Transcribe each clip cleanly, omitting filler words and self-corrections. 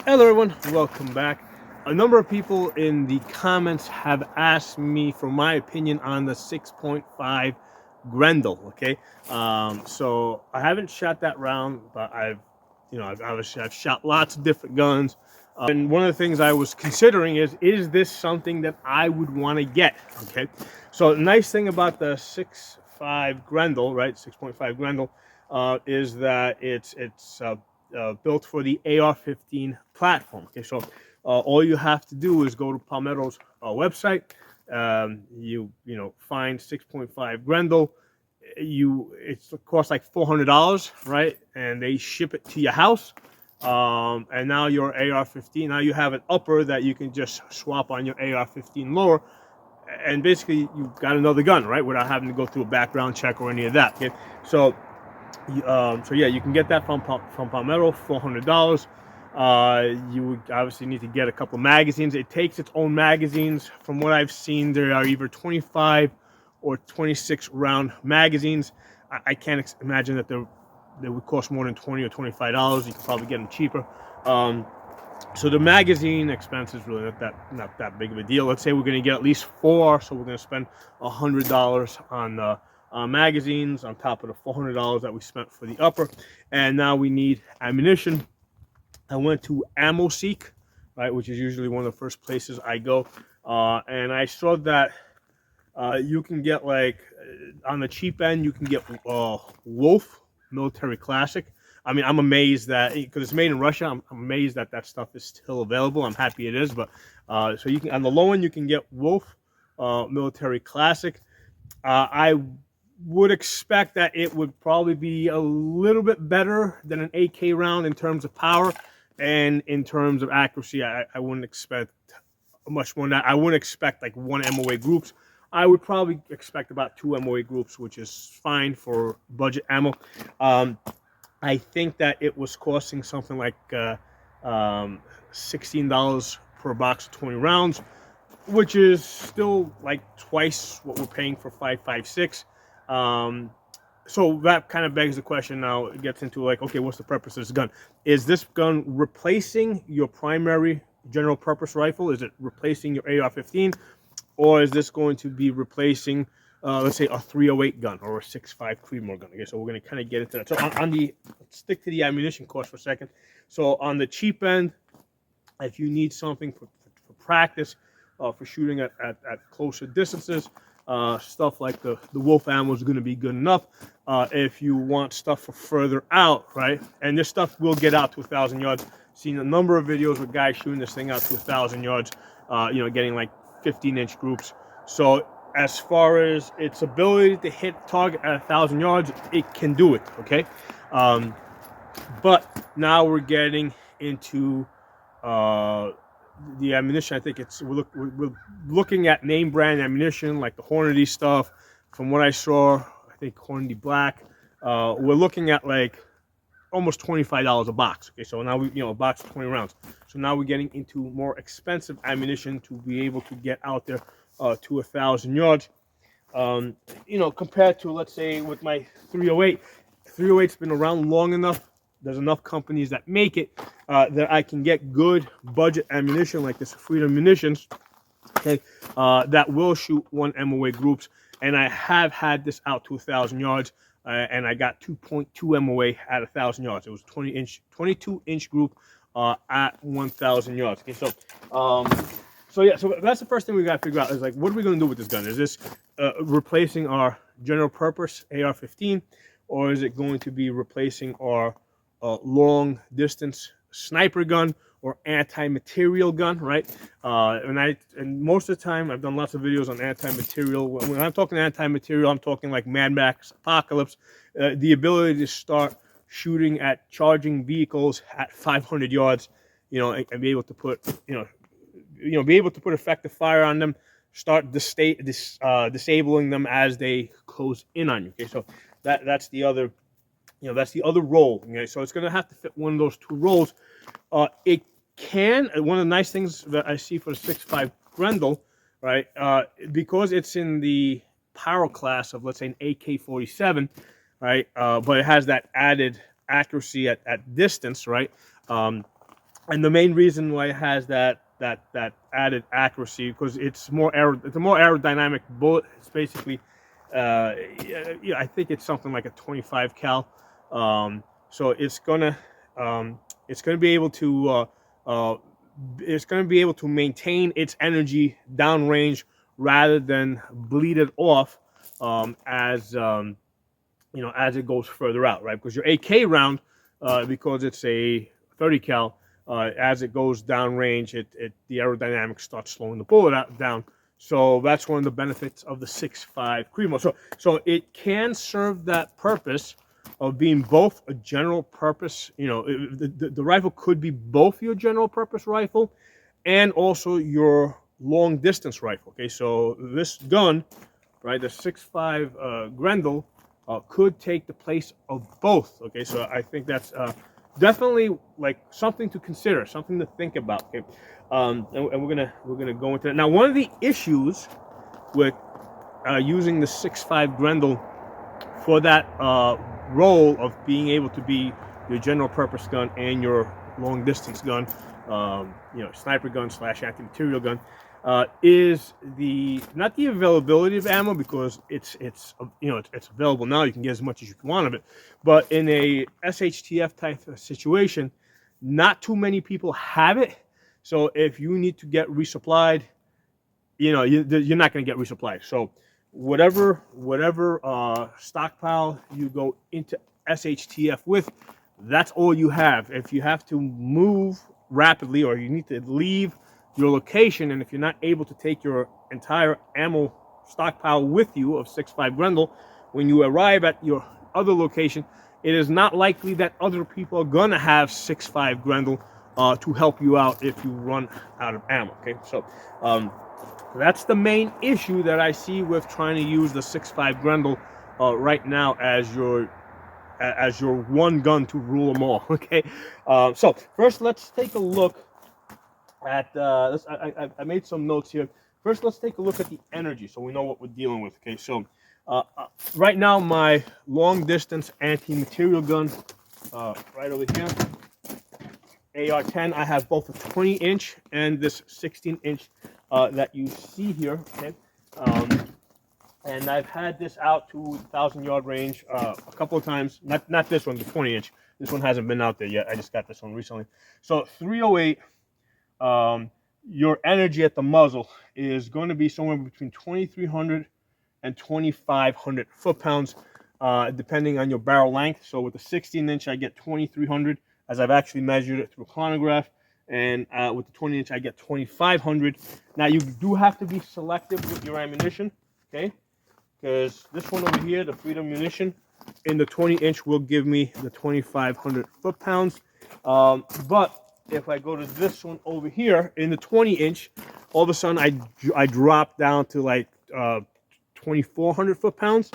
Hello everyone, welcome back. A number of people in the comments have asked me for my opinion on the 6.5 Grendel. Okay, so I haven't shot that round, but I've shot lots of different guns. And one of the things I was considering is this something that I would want to get? Okay, so the nice thing about the 6.5 Grendel, right, 6.5 Grendel, is that it's built for the AR-15 platform. Okay, so all you have to do is go to Palmetto's website. Find 6.5 Grendel. It costs like $400, right? And they ship it to your house. And now your AR-15. Now you have an upper that you can just swap on your AR-15 lower, and basically you've got another gun, right? Without having to go through a background check or any of that. Okay, so yeah, you can get that from Palmetto, $400. You would obviously need to get a couple of magazines. It takes its own magazines. From what I've seen, there are either 25 or 26 round magazines. I can't imagine that they would cost more than $20 or $25. You can probably get them cheaper. So the magazine expense is really not that big of a deal. Let's say we're going to get at least 4, so we're going to spend $100 on the magazines on top of the $400 that we spent for the upper. And now we need ammunition. I went to AmmoSeek, right, which is usually one of the first places I go, and I saw that you can get, like, on the cheap end, you can get Wolf Military Classic. I mean, I'm amazed that, because it's made in Russia, I'm amazed that that stuff is still available. I'm happy it is, but so you can, on the low end, you can get Wolf Military Classic. I would expect that it would probably be a little bit better than an AK round in terms of power, and in terms of accuracy. I wouldn't expect much more than that. I wouldn't expect like 1 MOA groups. I would probably expect about 2 MOA groups, which is fine for budget ammo. I think that it was costing something like $16 per box of 20 rounds, which is still like twice what we're paying for 5.56. So that kind of begs the question. Now it gets into, like, okay, what's the purpose of this gun? Is this gun replacing your primary general purpose rifle? Is it replacing your AR-15? Or is this going to be replacing, let's say, a 308 gun or a 6.5 Creedmoor gun? Okay, so we're going to kind of get into that. So let's stick to the ammunition cost for a second. So on the cheap end, if you need something for practice, for shooting at closer distances, stuff like the Wolf ammo is going to be good enough. If you want stuff for further out, right, and this stuff will get out to 1,000 yards. Seen a number of videos with guys shooting this thing out to 1,000 yards, getting like 15-inch groups. So as far as its ability to hit target at 1,000 yards, it can do it, okay? But now we're getting into the ammunition. I think we're looking at name brand ammunition like the Hornady stuff. From what I saw, I think Hornady Black. We're looking at like almost $25 a box. Okay, so now a box of 20 rounds. So now we're getting into more expensive ammunition to be able to get out there to 1,000 yards. Compared to, let's say, with my 308. 308's been around long enough. There's enough companies that make it that I can get good budget ammunition like this Freedom Munitions, okay, that will shoot 1 MOA groups. And I have had this out to 1,000 yards, and I got 2.2 MOA at 1,000 yards. It was 22-inch group at 1,000 yards. Okay, so so that's the first thing we got to figure out is, like, what are we going to do with this gun? Is this replacing our general purpose AR-15, or is it going to be replacing our long distance sniper gun or anti-material gun, right? And most of the time I've done lots of videos on anti-material. When I'm talking anti-material, I'm talking like Mad Max Apocalypse, the ability to start shooting at charging vehicles at 500 yards, and be able to put, be able to put effective fire on them, start disabling them as they close in on you. Okay, so that's the other. That's the other role. Okay? So it's going to have to fit one of those 2 roles. It can. One of the nice things that I see for the 6.5 Grendel, right, because it's in the power class of, let's say, an AK-47, right, but it has that added accuracy at distance, right. And the main reason why it has that added accuracy, because it's it's a more aerodynamic bullet. It's basically, yeah, I think it's something like a 25 cal. So it's gonna be able to maintain its energy downrange rather than bleed it off as as it goes further out, right? Because your AK round, because it's a 30 cal, as it goes downrange, the aerodynamics starts slowing the bullet down. So that's one of the benefits of the 6.5 Cremo. So it can serve that purpose of being both a general purpose. The rifle could be both your general purpose rifle and also your long distance rifle. Okay, so this gun, right, the 6.5 Grendel, could take the place of both. Okay, so I think that's definitely like something to consider, something to think about. Okay, and we're gonna go into that now. One of the issues with using the 6.5 Grendel for that role of being able to be your general purpose gun and your long distance gun, sniper gun / anti-material gun, is not the availability of ammo, because it's available now. You can get as much as you want of it, but in a SHTF type of situation, not too many people have it. So if you need to get resupplied, you're not going to get resupplied. So whatever stockpile you go into SHTF with, that's all you have. If you have to move rapidly or you need to leave your location, and if you're not able to take your entire ammo stockpile with you of 6.5 Grendel when you arrive at your other location, it is not likely that other people are gonna have 6.5 Grendel to help you out if you run out of ammo. Okay, so that's the main issue that I see with trying to use the 6.5 Grendel right now as your one gun to rule them all. Okay, so first let's take a look at I made some notes here. First, let's take a look at the energy so we know what we're dealing with. Okay, so right now my long distance anti-material gun, right over here, AR-10. I have both a 20-inch and this 16-inch that you see here. Okay, and I've had this out to 1,000-yard range a couple of times. Not this one, the 20-inch. This one hasn't been out there yet. I just got this one recently. So 308. Your energy at the muzzle is going to be somewhere between 2,300 and 2,500 foot-pounds, depending on your barrel length. So with the 16-inch, I get 2,300, as I've actually measured it through a chronograph, and with the 20-inch, I get 2,500. Now, you do have to be selective with your ammunition, okay? Because this one over here, the Freedom munition, in the 20-inch will give me the 2,500 foot-pounds, but if I go to this one over here in the 20-inch, all of a sudden I drop down to like 2,400 foot-pounds.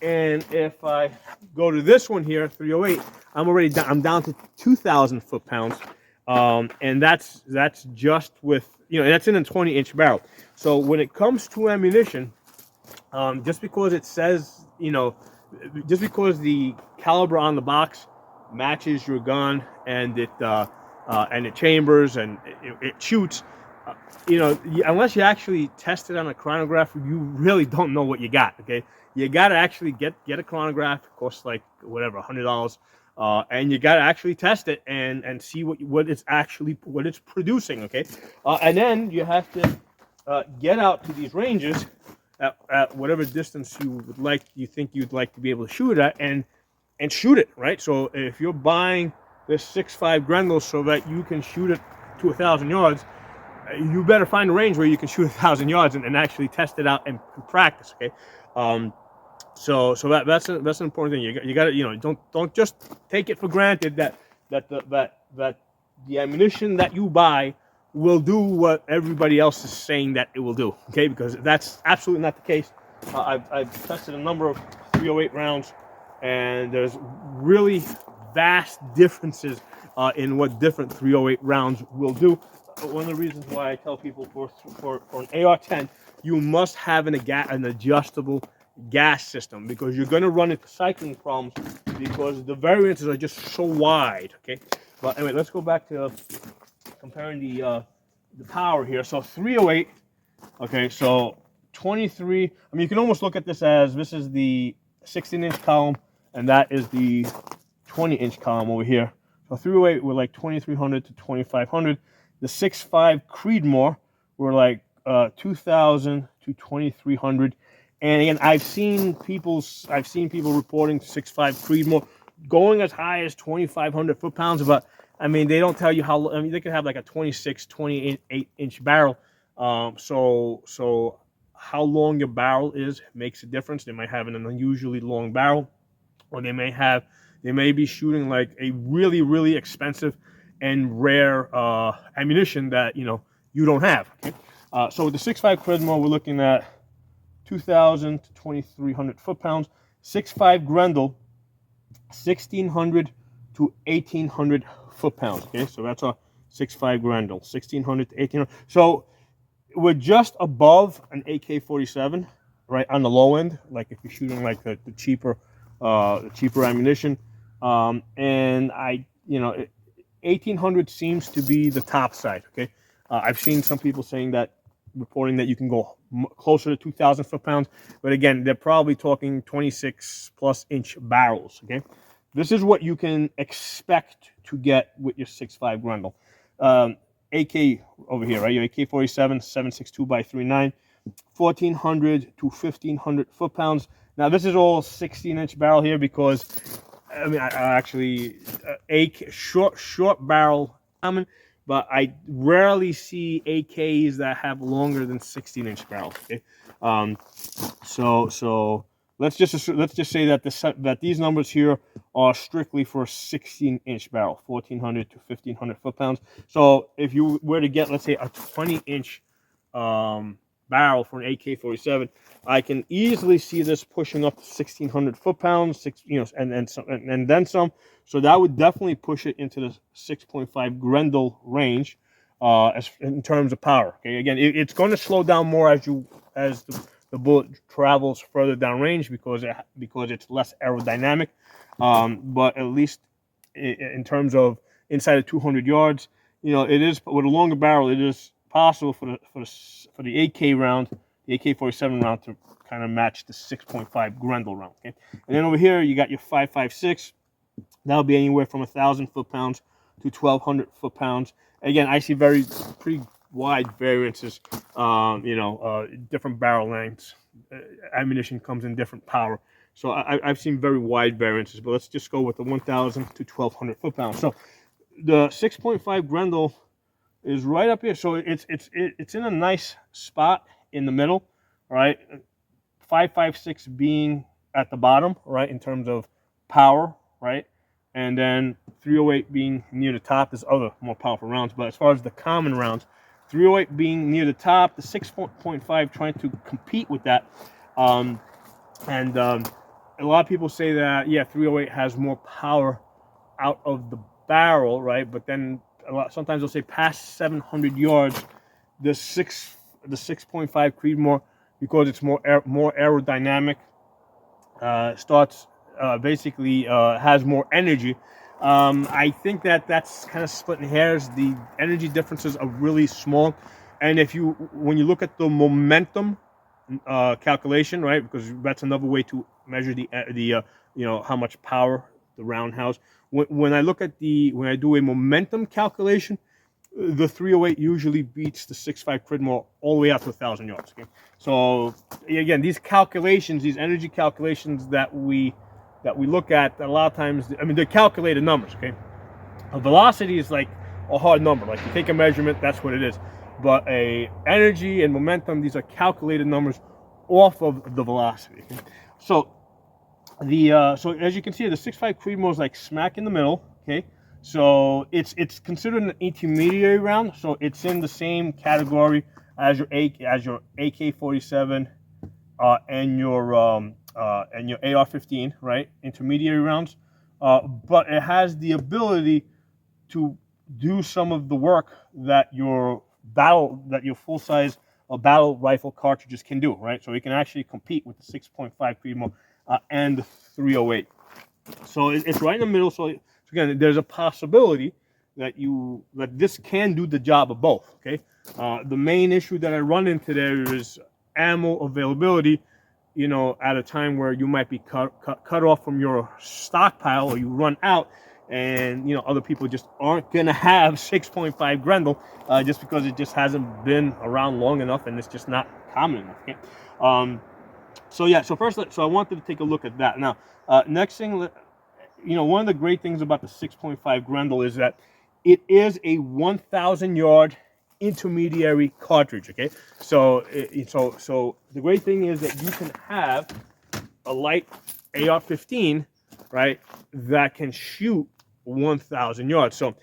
And if I go to this one here, 308, I'm down to 2,000 foot-pounds. And that's just with, that's in a 20-inch barrel. So when it comes to ammunition, just because it says, just because the caliber on the box matches your gun and it chambers and it shoots, unless you actually test it on a chronograph, you really don't know what you got. Okay, you got to actually get a chronograph. It costs like whatever, $100, and you got to actually test it and see what it's producing. Okay, and then you have to get out to these ranges at whatever distance you think you'd like to be able to shoot at, and shoot it, right. So if you're buying this 6.5 Grendel so that you can shoot it to 1,000 yards, you better find a range where you can shoot 1,000 yards and actually test it out and practice. Okay, so that's an important thing. You got to don't just take it for granted that the ammunition that you buy will do what everybody else is saying that it will do. Okay, because that's absolutely not the case. I've tested a number of 308 rounds, and there's really vast differences in what different 308 rounds will do. One of the reasons why I tell people for an AR-10, you must have an adjustable gas system, because you're going to run into cycling problems because the variances are just so wide. Okay, but anyway, let's go back to comparing the power here. So 308. Okay, so 23. I mean, you can almost look at this as this is the 16-inch column, and that is the 20-inch column over here. So 308 we're like 2300 to 2500. The 6.5 Creedmoor were like 2000 to 2300. And again, I've seen people reporting 6.5 Creedmoor going as high as 2,500 foot-pounds, but I mean, they don't tell you how. I mean, they could have like a 26, 28-inch barrel. So how long your barrel is makes a difference. They might have an unusually long barrel, or they may be shooting like a really, really expensive and rare ammunition that you don't have. Okay? So with the 6.5 Creedmoor, we're looking at 2,000 to 2,300 foot-pounds. 6.5 Grendel, 1,600 to 1,800 foot-pounds. Okay, so that's a 6.5 Grendel, 1,600 to 1,800. So we're just above an AK-47, right on the low end. Like if you're shooting like the cheaper ammunition, and 1,800 seems to be the top side. Okay, I've seen some people saying that, reporting that you can go closer to 2,000 foot-pounds, but again, they're probably talking 26-plus-inch barrels. Okay, this is what you can expect to get with your 6.5 Grendel. AK over here, right? Your AK-47 7.62 by 3.9, 1,400 to 1,500 foot-pounds. Now this is all 16-inch barrel here because I mean, I actually short barrel common. But I rarely see AKs that have longer than 16-inch barrels. Okay? So let's just say that these numbers here are strictly for a 16-inch barrel, 1,400 to 1,500 foot-pounds. So if you were to get, let's say, a 20-inch barrel for an AK-47, I can easily see this pushing up to 1,600 foot-pounds, and then some. So that would definitely push it into the 6.5 Grendel range, in terms of power. Okay, again, it's going to slow down more as the bullet travels further down range because it's less aerodynamic. But at least in terms of inside of 200 yards, it is with a longer barrel. It is possible for the AK round, the AK-47 round, to kind of match the 6.5 Grendel round. Okay, and then over here you got your 5.56. That'll be anywhere from 1,000 foot-pounds to 1,200 foot-pounds. Again, I see pretty wide variances. Different barrel lengths. Ammunition comes in different power. So I've seen very wide variances. But let's just go with the 1,000 to 1,200 foot-pounds. So the 6.5 Grendel is right up here. So it's in a nice spot in the middle, right? 5.56 being at the bottom, right, in terms of power, right? And then 308 being near the top. There's other more powerful rounds, but as far as the common rounds, 308 being near the top, the 6.5 trying to compete with that. A lot of people say that, yeah, 308 has more power out of the barrel, right? But then sometimes they'll say past 700 yards, the 6.5 Creedmoor, because it's more aerodynamic, starts basically has more energy. I think that's kind of splitting hairs. The energy differences are really small, and when you look at the momentum calculation, right, because that's another way to measure the how much power the round has. When I do a momentum calculation, the 308 usually beats the 6.5 Creedmoor all the way out to 1,000 yards. Okay? So again, these energy calculations that we look at, a lot of times, I mean, they're calculated numbers. Okay, a velocity is like a hard number. Like you take a measurement, that's what it is. But energy and momentum, these are calculated numbers off of the velocity. Okay? So so as you can see, the 6.5 Creedmoor is like smack in the middle. Okay. So it's considered an intermediary round, so it's in the same category as your AK-47 and your AR-15, right? Intermediary rounds, but it has the ability to do some of the work that your full-size battle rifle cartridges can do, right? So it can actually compete with the 6.5 Creedmoor and the 308. So it's right in the middle. So again, there's a possibility that this can do the job of both. Okay, the main issue that I run into there is ammo availability. You know, at a time where you might be cut off from your stockpile, or you run out, and you know other people just aren't gonna have 6.5 Grendel, just because it just hasn't been around long enough, and it's just not common enough. Okay? So yeah, so I wanted to take a look at that. Now, next thing, you know, one of the great things about the 6.5 Grendel is that it is a 1,000 yard intermediary cartridge. Okay, so so the great thing is that you can have a light AR-15, right, that can shoot 1,000 yards. So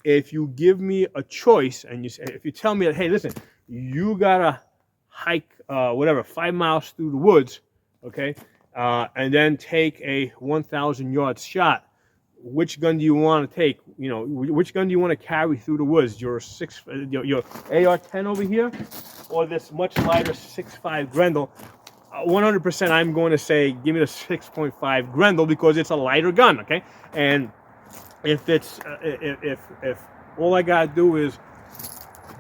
if you give me a choice, and if you tell me that, hey, listen, you gotta hike whatever 5 miles through the woods, okay, and then take a 1,000 yard shot, which gun do you want to take? You know, which gun do you want to carry through the woods? Your AR-10 over here, or this much lighter 6.5 Grendel? 100% I'm going to say give me the 6.5 Grendel, because it's a lighter gun. Okay, and if it's if all I gotta do is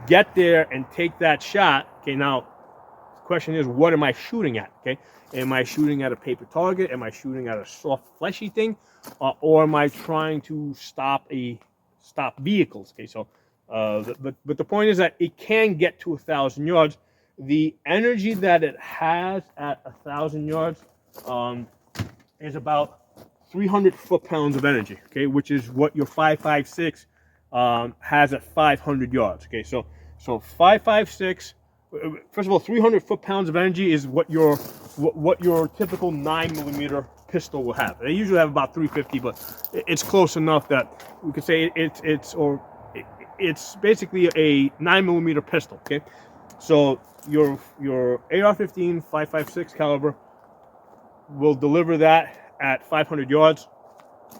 get there and take that shot, okay, now the question is, what am I shooting at? Okay, am I shooting at a paper target? Am I shooting at a soft fleshy thing, or am I trying to stop vehicles? Okay, so but the point is that it can get to 1,000 yards. The energy that it has at 1,000 yards is about 300 foot-pounds of energy, okay, which is what your 5.56 has at 500 yards. Okay, so 5.56. First of all, 300 foot-pounds of energy is what your typical 9mm pistol will have. They usually have about 350, but it's close enough that we could say it's basically a 9mm pistol. Okay, so your AR-15 5.56 caliber will deliver that at 500 yards,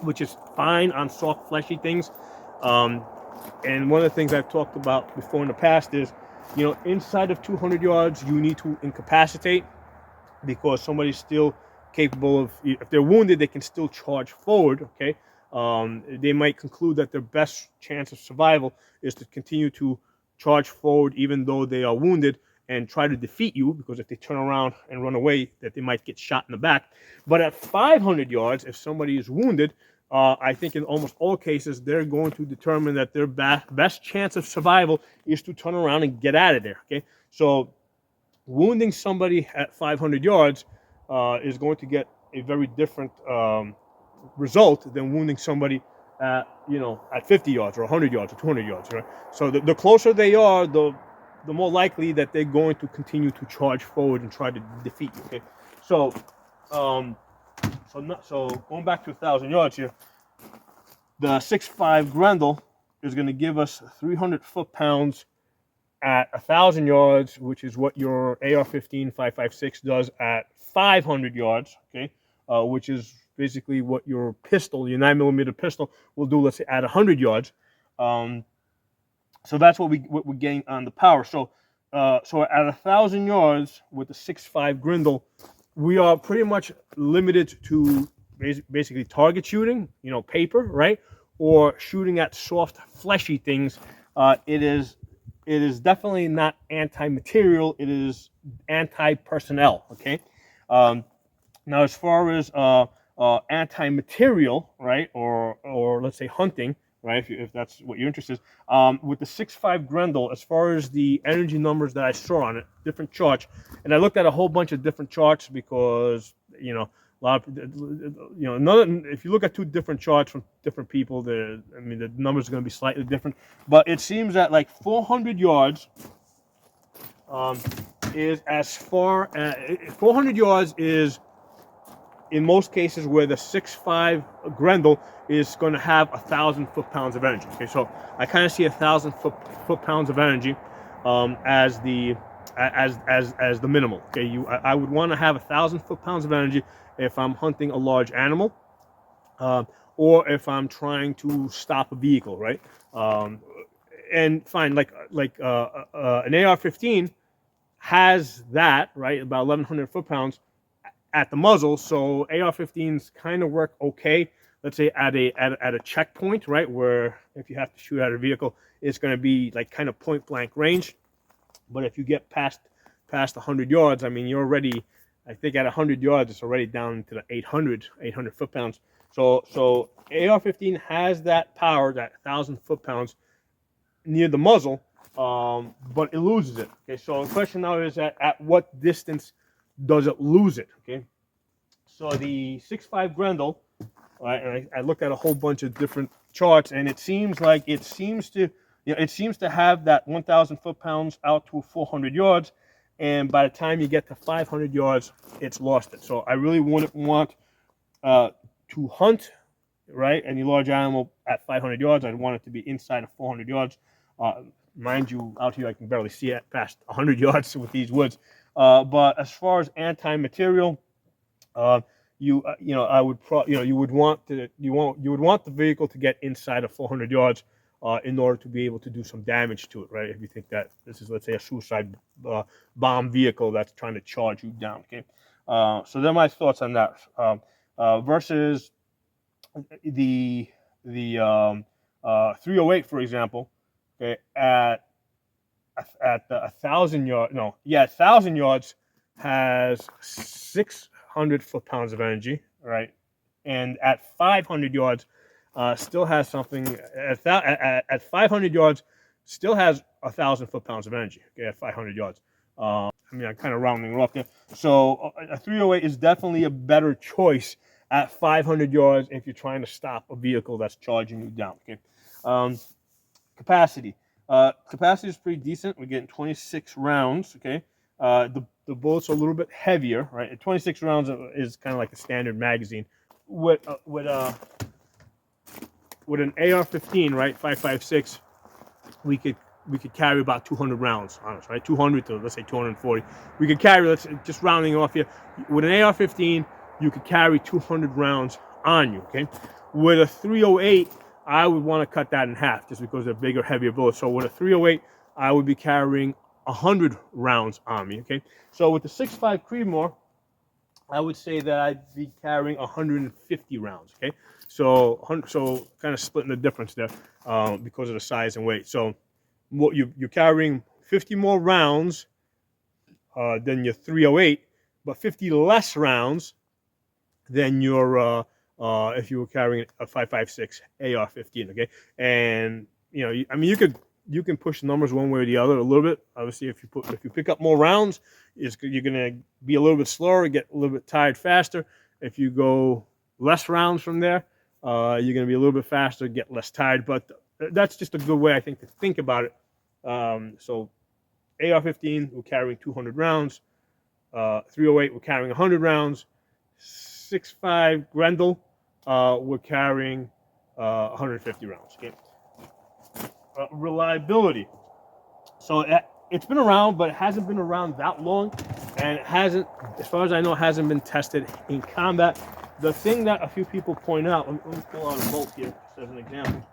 which is fine on soft fleshy things. And one of the things I've talked about before in the past is, you know, inside of 200 yards you need to incapacitate, because somebody's still capable of, if they're wounded, they can still charge forward. Okay, they might conclude that their best chance of survival is to continue to charge forward even though they are wounded, and try to defeat you, because if they turn around and run away, that they might get shot in the back. But at 500 yards, if somebody is wounded, I think in almost all cases, they're going to determine that their best chance of survival is to turn around and get out of there. Okay, so wounding somebody at 500 yards is going to get a very different result than wounding somebody at, you know, at 50 yards or 100 yards or 200 yards. Right? So the closer they are, the more likely that they're going to continue to charge forward and try to defeat you. Okay, so going back to 1,000 yards here, the 6.5 Grendel is going to give us 300 foot-pounds at 1,000 yards, which is what your AR-15 5.56 does at 500 yards. Okay, which is basically what your pistol, your 9mm pistol, will do, let's say, at 100 yards. So that's what we're getting on the power. So at 1,000 yards with the 6.5 Grendel, we are pretty much limited to basically target shooting, you know, paper, right, or shooting at soft, fleshy things. It is definitely not anti-material. It is anti-personnel. Okay. Now, as far as anti-material, right, or let's say hunting, right, if that's what your interest is, with the 6.5 Grendel, as far as the energy numbers that I saw on it, different charts, and I looked at a whole bunch of different charts because, you know, a lot of, you know, if you look at two different charts from different people, the numbers are going to be slightly different, but it seems that like 400 yards is as far as 400 yards is in most cases where the 6.5 Grendel is going to have 1,000 foot-pounds of energy. Okay, so I kind of see 1,000 foot-pounds of energy as the minimal. Okay, I would want to have 1,000 foot-pounds of energy if I'm hunting a large animal, or if I'm trying to stop a vehicle, right? And fine, like an AR-15 has that, right, about 1,100 foot-pounds at the muzzle, so AR-15s kind of work okay let's say at a checkpoint, right, where if you have to shoot at a vehicle, it's going to be like kind of point blank range. But if you get past 100 yards, I mean, you're already, I think at 100 yards, it's already down to the 800 foot-pounds. So AR-15 has that power, that 1,000 foot-pounds near the muzzle, but it loses it. Okay, so the question now is at what distance does it lose it? Okay, so the 6.5 Grendel, right, and I looked at a whole bunch of different charts, and it seems to have that 1,000 foot-pounds out to 400 yards, and by the time you get to 500 yards, it's lost it. So I really wouldn't want to hunt, right, any large animal at 500 yards. I'd want it to be inside of 400 yards. Mind you, out here I can barely see it past 100 yards with these woods. But as far as anti-material, you would want the vehicle to get inside of 400 yards in order to be able to do some damage to it, right? If you think that this is, let's say, a suicide bomb vehicle that's trying to charge you down, okay? So they're my thoughts on that. Versus the 308, for example, okay, at 1,000 yards, 1,000 yards has 600 foot-pounds of energy, right? And at 500 yards, still has something at 500 yards, still has 1,000 foot-pounds of energy. Okay, at 500 yards. I mean, I'm kind of rounding it off there. So a 308 is definitely a better choice at 500 yards if you're trying to stop a vehicle that's charging you down. Okay. Capacity. Capacity is pretty decent. We're getting 26 rounds. Okay. The bullets are a little bit heavier, right? 26 rounds is kind of like a standard magazine. With an AR-15, right, 5.56, we could carry about 200 rounds on us, right? 200 to, let's say, 240. We could carry, let's just rounding off here. With an AR-15, you could carry 200 rounds on you, okay? With a 308, I would want to cut that in half just because they're bigger, heavier bullets. So with a 308, I would be carrying 100 rounds on me, okay? So with the 6.5 Creedmoor, I would say that I'd be carrying 150 rounds, okay? So kind of splitting the difference there because of the size and weight. So what you're carrying 50 more rounds than your 308, but 50 less rounds than your if you were carrying a 5.56 AR-15, okay? And I mean, you can push the numbers one way or the other a little bit. Obviously, if you pick up more rounds, you're gonna be a little bit slower, get a little bit tired faster. If you go less rounds from there, you're gonna be a little bit faster, get less tired. But that's just a good way, I think, to think about it. So AR-15, we're carrying 200 rounds. 308, we're carrying 100 rounds. 6.5 Grendel, we're carrying 150 rounds. Okay. Reliability. So it's been around, but it hasn't been around that long, and it hasn't, as far as I know, hasn't been tested in combat. The thing that a few people point out, let me pull out a bolt here just as an example.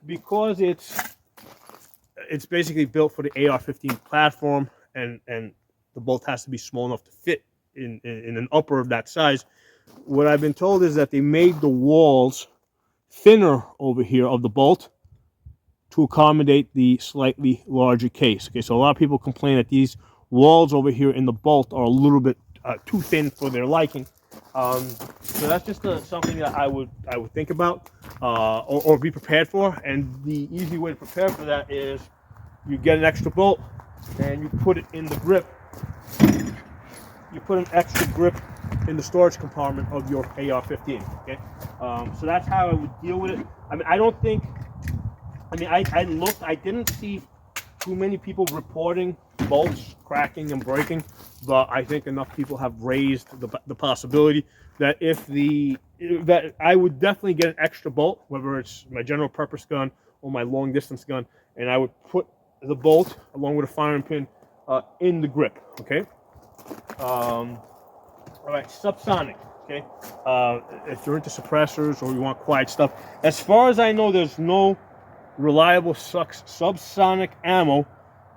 Because it's basically built for the AR-15 platform, and the bolt has to be small enough to fit in an upper of that size. What I've been told is that they made the walls thinner over here of the bolt to accommodate the slightly larger case. Okay, so a lot of people complain that these walls over here in the bolt are a little bit too thin for their liking. So that's just something that I would think about or be prepared for. And the easy way to prepare for that is you get an extra bolt and you put it in the grip. You put an extra grip in the storage compartment of your AR-15. Okay, so that's how I would deal with it. I mean, I looked. I didn't see too many people reporting bolts cracking and breaking, but I think enough people have raised the possibility that that I would definitely get an extra bolt, whether it's my general purpose gun or my long distance gun, and I would put the bolt along with a firing pin in the grip. Okay. All right, subsonic. Okay. If you're into suppressors or you want quiet stuff, as far as I know, there's no reliable subsonic ammo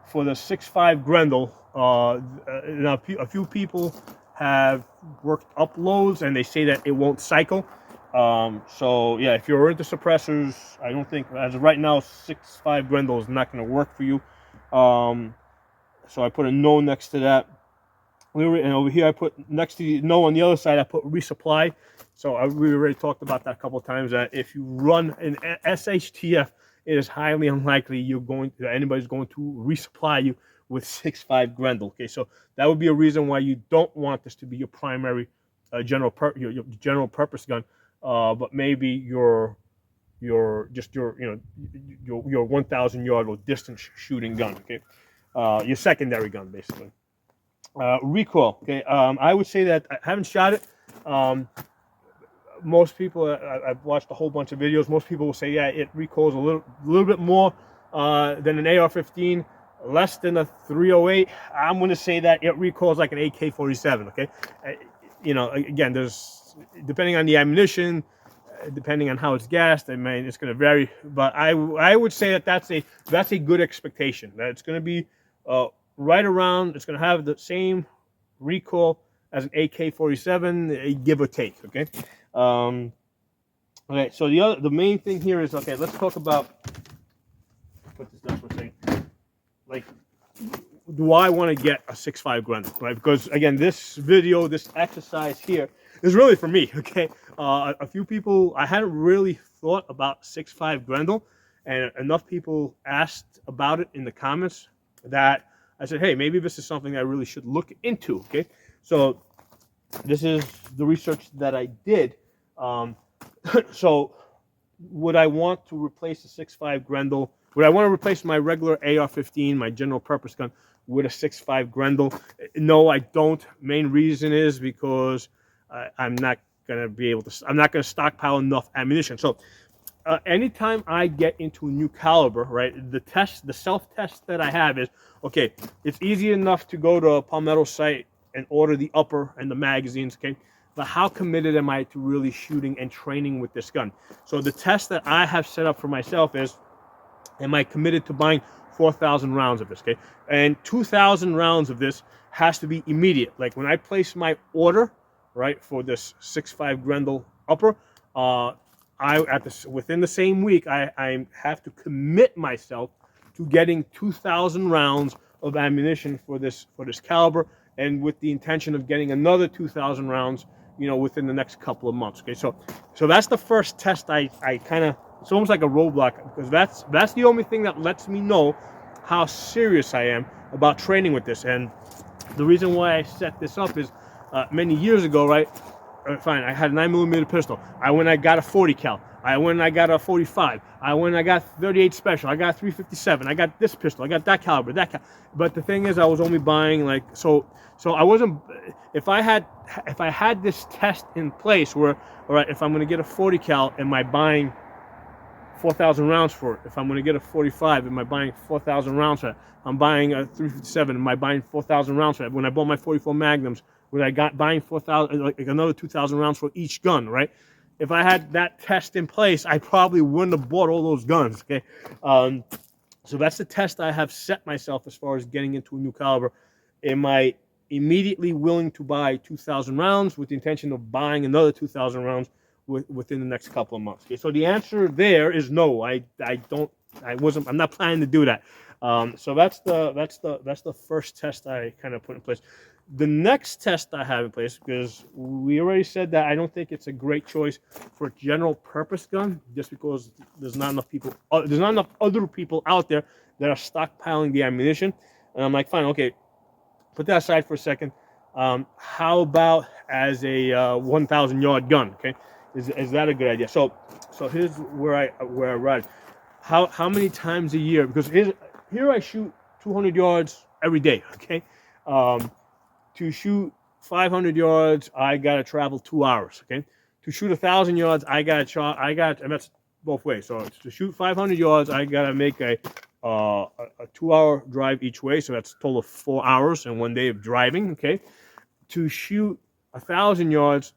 for the 6.5 Grendel Now a few people have worked up loads and they say that it won't cycle. So yeah, if you're into suppressors, I don't think as of right now 6.5 Grendel is not going to work for you. So I put a no next to that. And over here I put next to the no on the other side I put resupply. So we already talked about that a couple of times, that if you run an SHTF, it is highly unlikely anybody's going to resupply you with 6.5 Grendel. Okay, so that would be a reason why you don't want this to be your primary your general purpose gun, but maybe your 1,000 yard or distance shooting gun. Okay, your secondary gun basically. Recoil. Okay, I would say that I haven't shot it. Most people, I've watched a whole bunch of videos. Most people will say, yeah, it recoils a little bit more than an AR-15, less than a 308. I'm going to say that it recoils like an AK-47. Okay, again, there's depending on the ammunition, depending on how it's gassed. I mean, it's going to vary, but I would say that that's a good expectation. That it's going to be right around. It's going to have the same recoil as an AK-47, give or take. Okay. Okay. So the main thing here is, okay, let's talk about. Put this down for a second. Like, do I want to get a 6.5 Grendel? Right? Because again, this exercise here is really for me. Okay. A few people, I hadn't really thought about 6.5 Grendel, and enough people asked about it in the comments that I said, hey, maybe this is something I really should look into. Okay, so this is the research that I did. So would I want to replace the 6.5 Grendel? Would I want to replace my regular AR-15, my general purpose gun, with a 6.5 Grendel? No, I don't. Main reason is because I'm not going to be able to. I'm not going to stockpile enough ammunition. So anytime I get into a new caliber, right, the self-test that I have is, okay, it's easy enough to go to a Palmetto site and order the upper and the magazines, okay, but how committed am I to really shooting and training with this gun? So the test that I have set up for myself is, am I committed to buying 4,000 rounds of this, okay? And 2,000 rounds of this has to be immediate. Like when I place my order, right, for this 6.5 Grendel upper, within the same week, I have to commit myself to getting 2,000 rounds of ammunition for this caliber, and with the intention of getting another 2,000 rounds, within the next couple of months. Okay, so that's the first test. I kind of, it's almost like a roadblock, because that's the only thing that lets me know how serious I am about training with this. And the reason why I set this up is many years ago, right? Fine, I had a 9mm pistol. I went, I got a 40 cal. I went, I got a 45. I went, I got 38 special. I got 357. I got this pistol. I got that caliber, that caliber. But the thing is, I was only buying like so I wasn't. If I had this test in place where, all right, if I'm going to get a 40 cal, am I buying 4,000 rounds for it? If I'm going to get a 45, am I buying 4,000 rounds for it? I'm buying a 357. Am I buying 4,000 rounds for it? When I bought my 44 Magnums, when I got buying 4,000, like another 2,000 rounds for each gun, right? If I had that test in place, I probably wouldn't have bought all those guns. Okay, so that's the test I have set myself as far as getting into a new caliber. Am I immediately willing to buy 2,000 rounds with the intention of buying another 2,000 rounds within the next couple of months? Okay, so the answer there is no. I'm not planning to do that. So that's the first test I kind of put in place. The next test I have in place, because we already said that I don't think it's a great choice for a general purpose gun, just because there's not enough other people out there that are stockpiling the ammunition. And I'm like, fine, okay, put that aside for a second. How about as a 1,000 yard gun? Okay, is that a good idea? So here's where I arrived. How many times a year? Because here I shoot 200 yards every day. Okay. To shoot 500 yards, I gotta travel 2 hours. Okay, to shoot 1,000 yards, and that's both ways. So to shoot 500 yards, I gotta make a 2-hour drive each way. So that's a total of 4 hours and 1 day of driving. Okay, to shoot 1,000 yards,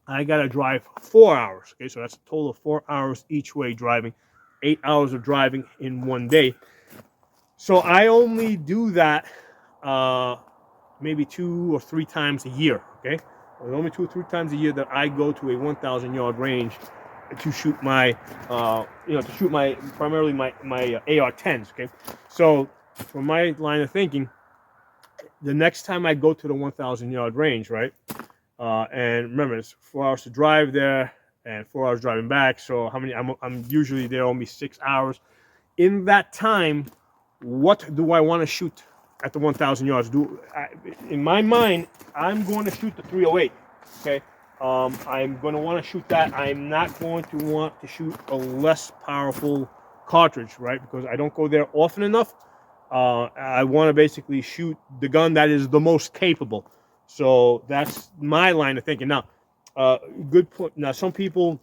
I gotta drive 4 hours. Okay, so that's a total of 4 hours each way driving, 8 hours of driving in 1 day. So I only do that maybe 2 or 3 times a year. Okay, there's only 2 or 3 times a year that I go to a 1,000 yard range to shoot my, to shoot my primarily my AR-10s. Okay, so from my line of thinking, the next time I go to the 1,000 yard range, right? And remember, it's 4 hours to drive there and 4 hours driving back. So how many? I'm usually there only 6 hours. In that time, what do I want to shoot at the 1,000 yards? In my mind, I'm going to shoot the 308. Okay, I'm going to want to shoot that. I'm not going to want to shoot a less powerful cartridge, right? Because I don't go there often enough. I want to basically shoot the gun that is the most capable. So that's my line of thinking. Now, good point. Now, some people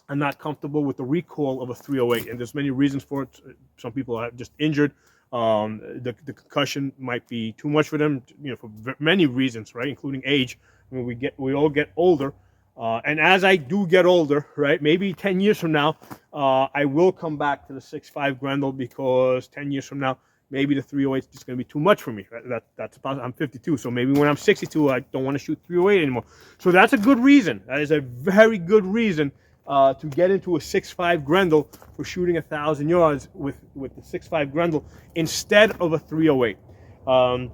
are not comfortable with the recoil of a 308, and there's many reasons for it. Some people are just injured. The concussion might be too much for them, for many reasons, right, including age. I mean, we all get older, and as I do get older, right, maybe 10 years from now, I will come back to the 6.5 Grendel, because 10 years from now, maybe the 308 is just going to be too much for me. Right? That's possible. I'm 52, so maybe when I'm 62, I don't want to shoot 308 anymore. So that's a good reason. That is a very good reason to get into a 6.5 Grendel for shooting 1,000 yards with the 6.5 Grendel instead of a 308. How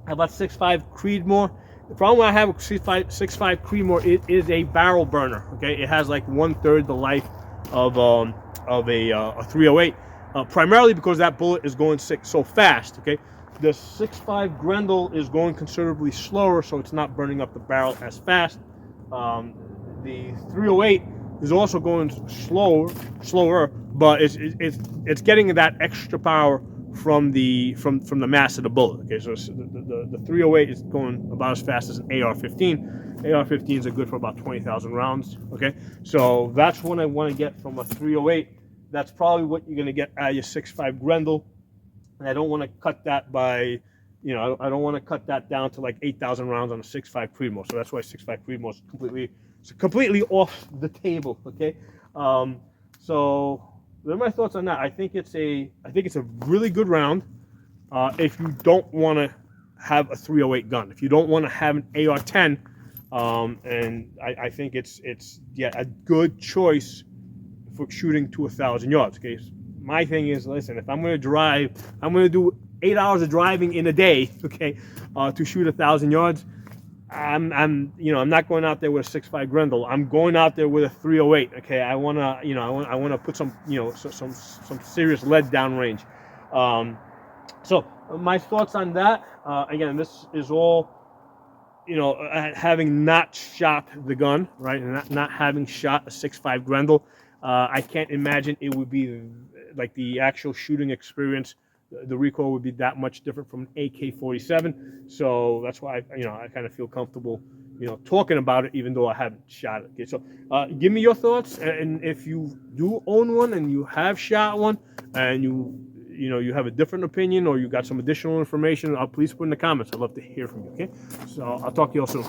about 6.5 Creedmoor? The problem I have with 6.5 Creedmoor, it is a barrel burner. Okay, it has like 1/3 the life of a 308. Primarily because that bullet is going so fast. Okay, the 6.5 Grendel is going considerably slower, so it's not burning up the barrel as fast. The 308 is also going slower, but it's getting that extra power from the mass of the bullet. Okay, so the 308 is going about as fast as an AR-15. AR-15s are good for about 20,000 rounds. Okay, so that's what I want to get from a 308. That's probably what you're going to get out of your 6.5 Grendel, and I don't want to cut that by, I don't want to cut that down to like 8,000 rounds on a 6.5 Creedmoor. So that's why 6.5 Creedmoor is completely off the table. Okay, so those are my thoughts on that. I think it's a really good round. If you don't want to have a 308 gun, if you don't want to have an AR-10, and I think it's a good choice for shooting to 1,000 yards. Okay, my thing is, listen, if I'm going to drive, I'm going to do 8 hours of driving in a day. Okay, to shoot 1,000 yards. I'm not going out there with a 6.5 Grendel. I'm going out there with a 308. Okay, I want to put some serious lead down range. So my thoughts on that. Again, this is all, having not shot the gun, right, and not having shot a 6.5 Grendel. I can't imagine it would be like the actual shooting experience. The recoil would be that much different from an AK-47. So that's why I kind of feel comfortable, talking about it, even though I haven't shot it. Okay, so give me your thoughts, and if you do own one and you have shot one, and you have a different opinion, or you got some additional information, please put in the comments. I'd love to hear from you. Okay, so I'll talk to you all soon.